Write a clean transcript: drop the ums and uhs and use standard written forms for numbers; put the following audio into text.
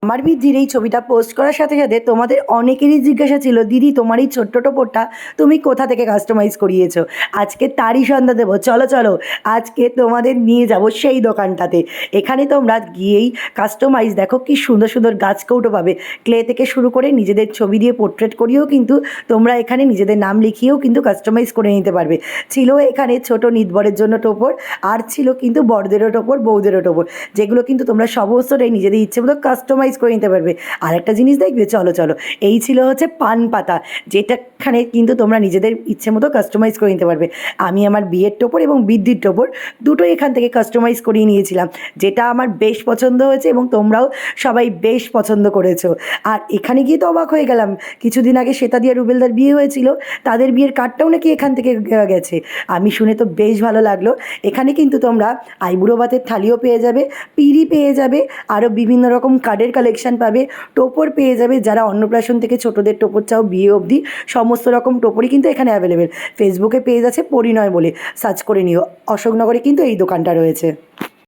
আমার বৃদ্ধির এই ছবিটা পোস্ট করার সাথে সাথে তোমাদের অনেকেরই জিজ্ঞাসা ছিল, দিদি তোমার এই ছোট্ট টোপরটা তুমি কোথা থেকে কাস্টমাইজ করিয়েছো। আজকে তারই সন্ধ্যা দেবো। চলো চলো, আজকে তোমাদের নিয়ে যাব সেই দোকানটাতে। এখানে তোমরা গিয়েই কাস্টমাইজ দেখো কি সুন্দর সুন্দর গাছ কৌটো পাবে। ক্লে থেকে শুরু করে নিজেদের ছবি দিয়ে পোর্ট্রেট করিয়েও কিন্তু তোমরা এখানে নিজেদের নাম লিখিয়েও কিন্তু কাস্টমাইজ করে নিতে পারবে। ছিল এখানে ছোট নিতবরের জন্য টোপর, আর ছিল কিন্তু বড়দেরও টোপর, বউদেরও টোপর, যেগুলো কিন্তু তোমরা সমস্তটাই নিজেদের ইচ্ছে মতো কাস্টমাইজ করে নিতে পারবে। আর একটা জিনিস দেখবে, চলো চলো, এই ছিল হচ্ছে পান পাতা, যেটাখানে কিন্তু তোমরা নিজেদের ইচ্ছে মতো কাস্টমাইজ করে নিতে পারবে। আমি আমার বিয়ের টোপর এবং বৃদ্ধির টোপর দুটোই এখান থেকে কাস্টমাইজ করিয়ে নিয়েছিলাম, যেটা আমার বেশ পছন্দ হয়েছে এবং তোমরাও সবাই বেশ পছন্দ করেছো। আর এখানে গিয়ে তো অবাক হয়ে গেলাম, কিছুদিন আগে শ্বেতা দিয়া রুবেলদার বিয়ে হয়েছিল, তাদের বিয়ের কার্ডটাও নাকি এখান থেকে গেছে। আমি শুনে তো বেশ ভালো লাগলো। এখানে কিন্তু তোমরা আইবুড়ো ভাতের থালিও পেয়ে যাবে, পিঁড়ি পেয়ে যাবে, আরও বিভিন্ন রকম কার্ডের কালেকশন পাবে, টোপর পেয়ে যাবে। যারা অন্নপ্রাশন থেকে ছোটোদের টোপর চাও বিয়ে অবধি সমস্ত রকম টোপরই কিন্তু এখানে অ্যাভেলেবেল। ফেসবুকে পেজ আছে পরিণয় বলে, সার্চ করে নিও। অশোকনগরে কিন্তু এই দোকানটা রয়েছে।